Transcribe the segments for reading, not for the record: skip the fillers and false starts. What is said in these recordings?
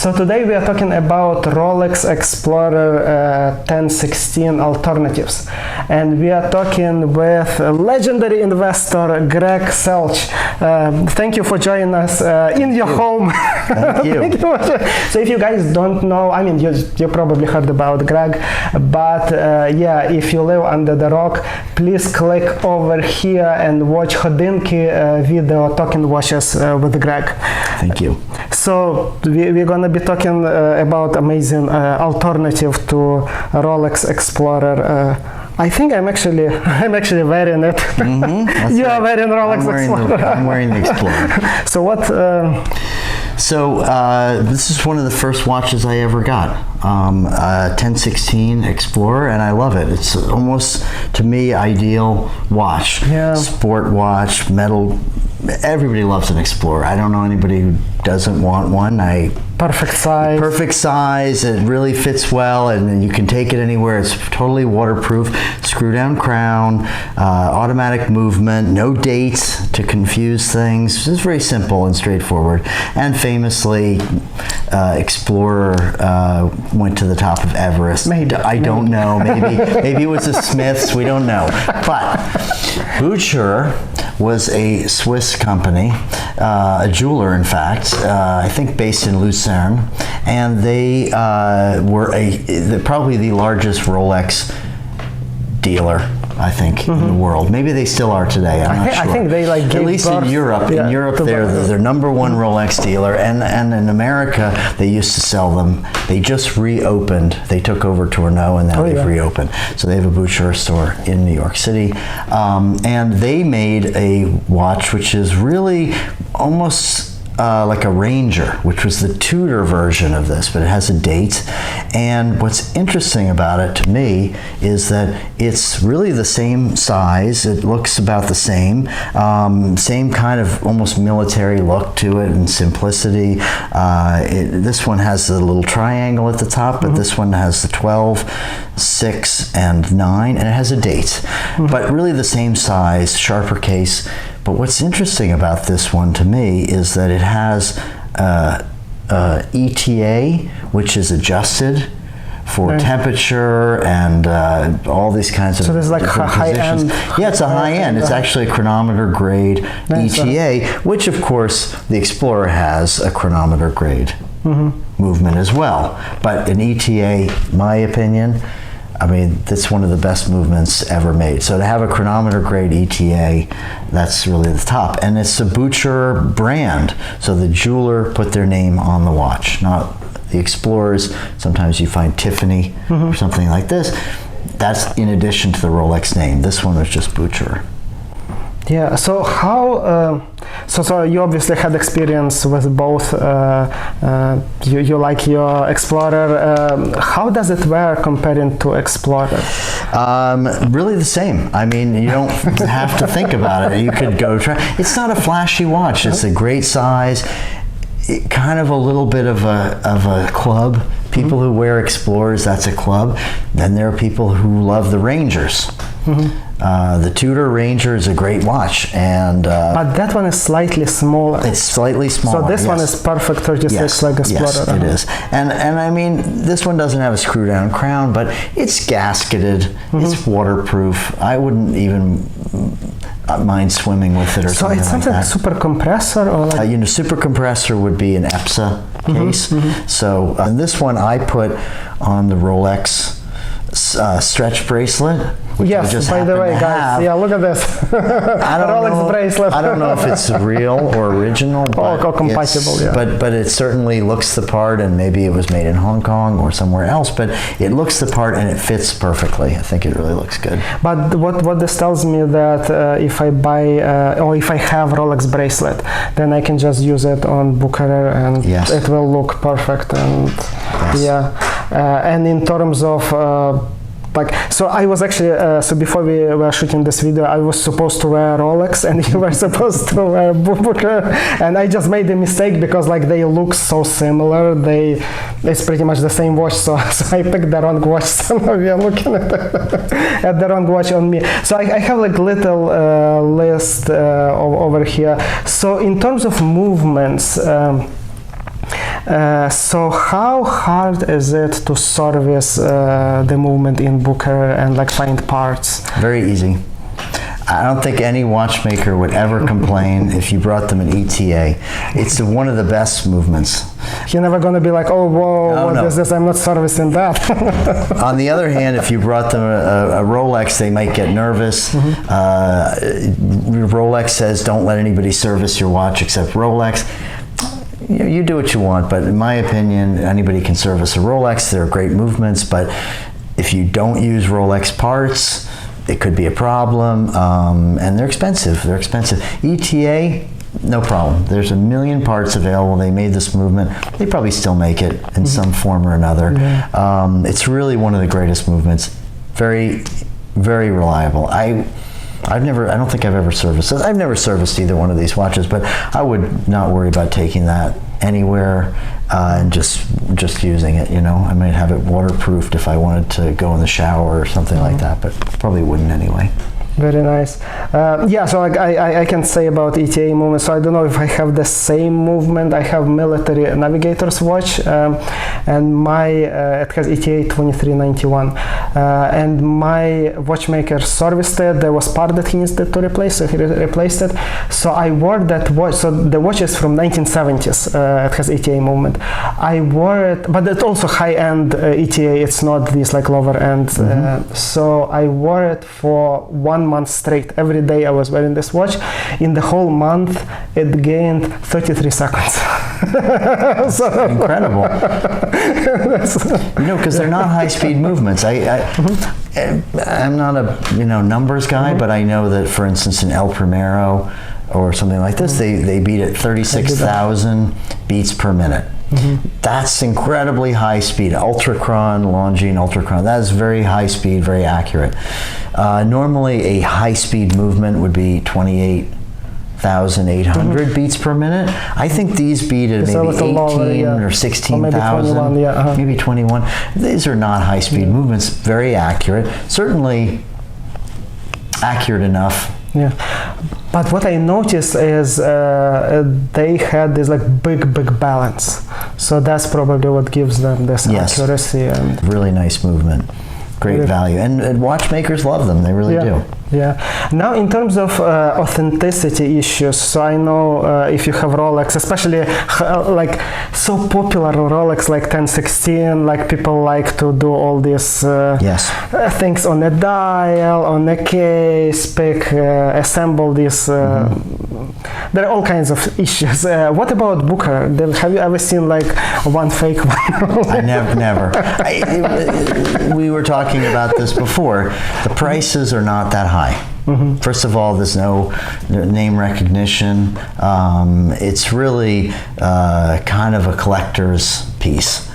So today we are talking about Rolex Explorer 1016 alternatives, and we are talking with legendary investor Greg Selch. Thank you for joining us in your home. Thank you. So if you guys don't know, I mean, you probably heard about Greg, but yeah, if you live under the rock, please click over here and watch Hodinky video talking watches with Greg. Thank you. So we're gonna be talking about amazing alternative to Rolex Explorer. I think I'm actually wearing it. Mm-hmm, you are wearing Rolex Explorer. I'm wearing the Explorer. So what? This is one of the first watches I ever got. 1016 Explorer, and I love it. It's almost, to me, ideal watch. Yeah. Sport watch, metal. Everybody loves an Explorer. I don't know anybody who doesn't want one. Perfect size. Perfect size. It really fits well, and you can take it anywhere. It's totally waterproof. Screw down crown, automatic movement, no dates to confuse things. It's very simple and straightforward. And famously, Explorer went to the top of Everest. Maybe. I don't know. Maybe it was the Smiths. We don't know. But Bucherer was a Swiss company, a jeweler, in fact, I think based in Lucerne, and they were probably the largest Rolex dealer, I think, in the world. Maybe they still are today. I'm not sure. I think they gave at least birth, in Europe. yeah, in Europe, they're their number one Rolex dealer, and in America, they used to sell them. They just reopened. They took over Tourneau, and now they've reopened. So they have a Bucherer store in New York City, and they made a watch which is really almost like a Ranger, which was the Tudor version of this, but it has a date. And what's interesting about it to me is that it's really the same size. It looks about the same kind of almost military look to it and simplicity. This one has the little triangle at the top, but this one has the 12, 6, and 9, and it has a date. But really the same size, sharper case. But what's interesting about this one to me is that it has ETA, which is adjusted for temperature and all these kinds of. So there's like a high end. Yeah, it's a high end. It's actually a chronometer grade ETA, which of course the Explorer has a chronometer grade movement as well. But an ETA, my opinion, I mean, that's one of the best movements ever made. So to have a chronometer grade ETA, that's really the top. And it's a Bucherer brand. So the jeweler put their name on the watch, not the Explorers. Sometimes you find Tiffany or something like this. That's in addition to the Rolex name. This one was just Bucherer. Yeah, so how, so you obviously had experience with both, you like your Explorer. How does it wear comparing to Explorer? Really the same. I mean, you don't have to think about it. You could go try. It's not a flashy watch. It's a great size. Kind of a little bit of a club. People who wear Explorers, that's a club. Then there are people who love the Rangers. The Tudor Ranger is a great watch, and but that one is slightly smaller. It's slightly smaller. So this one is perfect 36 like Explorer. Yes, it is. And I mean, this one doesn't have a screw down crown, but it's gasketed. It's waterproof. I wouldn't even mind swimming with it or something like that. So it's something like super compressor, or like super compressor would be an EPSA case. So this one I put on the Rolex stretch bracelet. Yes, by the way, guys, yeah, look at this. Rolex bracelet. I don't know if it's real or original, but or compatible, yeah. But it certainly looks the part, and maybe it was made in Hong Kong or somewhere else, but it looks the part and it fits perfectly. I think it really looks good. But what this tells me that if I buy or if I have Rolex bracelet, then I can just use it on Bucherer and it will look perfect. And and in terms of so I was actually, so before we were shooting this video, I was supposed to wear Rolex and you were supposed to wear Bucherer, and I just made a mistake because like they look so similar. It's pretty much the same watch, so I picked the wrong watch. Somehow we are looking at the wrong watch on me. So I have like little list over here. So in terms of movements, So how hard is it to service the movement in Bucherer and like find parts? Very easy. I don't think any watchmaker would ever complain if you brought them an ETA. It's one of the best movements. You're never going to be like, oh, whoa, what is this? I'm not servicing that. On the other hand, if you brought them a Rolex, they might get nervous. Rolex says don't let anybody service your watch except Rolex. You do what you want, but in my opinion, anybody can service a Rolex. They're great movements, but if you don't use Rolex parts, it could be a problem, and they're expensive. ETA, no problem. There's a million parts available. They made this movement. They probably still make it in some form or another. Yeah. It's really one of the greatest movements. Very, very reliable. I don't think I've ever serviced it. I've never serviced either one of these watches, but I would not worry about taking that anywhere and just using it. You know, I might have it waterproofed if I wanted to go in the shower or something like that, but probably wouldn't anyway. Very nice. Yeah, so like I can say about ETA movement. So I don't know if I have the same movement. I have military navigator's watch, and my it has ETA 2391, and my watchmaker serviced it. There was part that he needed to replace, so he replaced it. So I wore that watch. So the watch is from 1970s. It has ETA movement. I wore it, but it's also high-end ETA. It's not this like lower end. So I wore it for 1 month straight. Every day I was wearing this watch. In the whole month, it gained 33 seconds. So incredible. You know, because they're not high-speed movements. I'm not a numbers guy, but I know that, for instance, in El Primero or something like this, they beat at 36,000 beats per minute. That's incredibly high speed. Ultrachron, Longines Ultrachron, that is very high speed, very accurate. Normally a high speed movement would be 28,800 beats per minute. I think these beat at maybe 18 or 16,000, maybe 21. These are not high speed movements, very accurate. Certainly accurate enough. Yeah, but what I noticed is they had this like big balance, so that's probably what gives them this accuracy and really nice movement, great value, and watchmakers love them. They really do. Yeah. Now, in terms of authenticity issues, so I know if you have Rolex, especially like so popular Rolex like 1016, like people like to do all these things on a dial, on a case, assemble this. There are all kinds of issues. What about Bucherer? Have you ever seen like one fake one? I never. We were talking about this before. The prices are not that high. First of all, there's no name recognition. It's really kind of a collector's piece,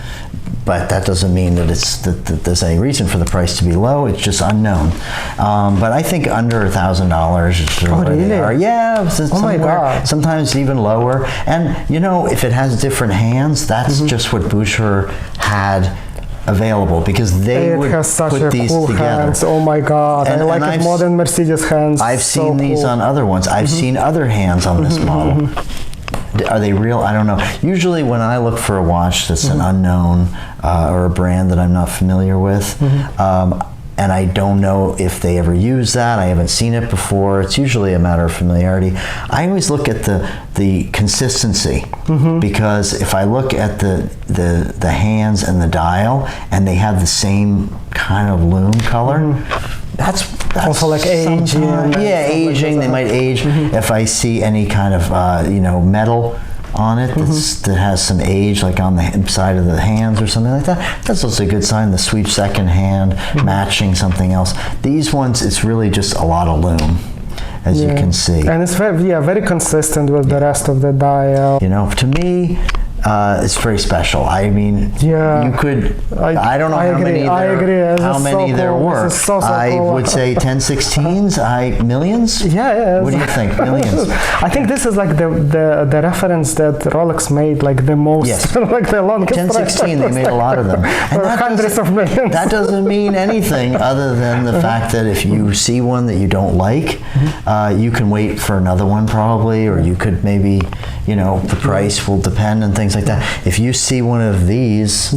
but that doesn't mean that there's any reason for the price to be low. It's just unknown. But I think under $1,000 is where they are. Yeah, my God. Sometimes even lower. And you know, if it has different hands, that's just what Bucherer had available, because they would put these cool together. Hands. Oh my God, I like it more than Mercedes hands. I've seen these on other ones. I've seen other hands on this model. Are they real? I don't know. Usually when I look for a watch that's an unknown or a brand that I'm not familiar with, and I don't know if they ever use that, I haven't seen it before, it's usually a matter of familiarity. I always look at the consistency, because if I look at the hands and the dial and they have the same kind of lume color, that's also like aging. Yeah, aging. They might age. If I see any kind of metal on it that has some age, like on the side of the hands or something like that, that's also a good sign. The sweep second hand matching something else. These ones, it's really just a lot of lume, as you can see. And it's very consistent with the rest of the dial. You know, to me, it's very special. I mean, you could. I don't know how many there were. I would say 1016s. Millions. Yeah. What do you think? Millions. I think this is like the reference that Rolex made like the most, like the longest. 1016. They made a lot of them. And hundreds of millions. That doesn't mean anything other than the fact that if you see one that you don't like, you can wait for another one probably, or you could maybe, the price will depend and things like that. If you see one of these,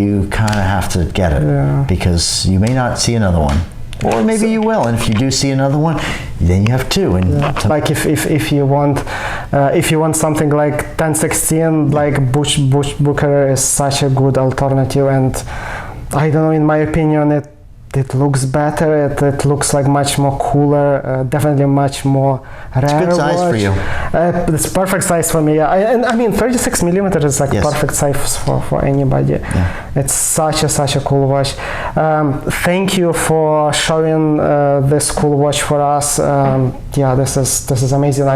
you kind of have to get it because you may not see another one. Or maybe you will, and if you do see another one, then you have two. And like if you want something like 1016, like Bucherer is such a good alternative, and I don't know, in my opinion, it looks better. It looks like much more cooler. Definitely much more rare. It's a good size watch. for you. It's perfect size for me. And I mean, 36 millimeters is like perfect size for anybody. Yeah. It's such a cool watch. Thank you for showing this cool watch for us. Yeah, this is amazing.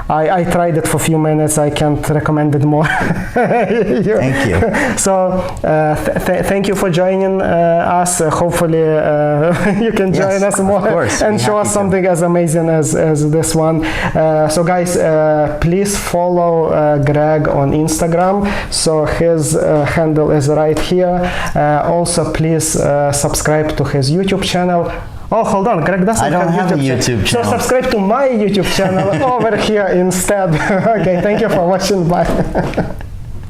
I tried it for a few minutes. I can't recommend it more. Thank you. So thank you for joining us. Hopefully you can join us more and show us something as amazing as this one. So guys, please follow Greg on Instagram. So his handle is right here. Also, please subscribe to his YouTube channel. Oh, hold on, Greg doesn't have a YouTube channel. So subscribe to my YouTube channel over here instead. Okay, thank you for watching. Bye.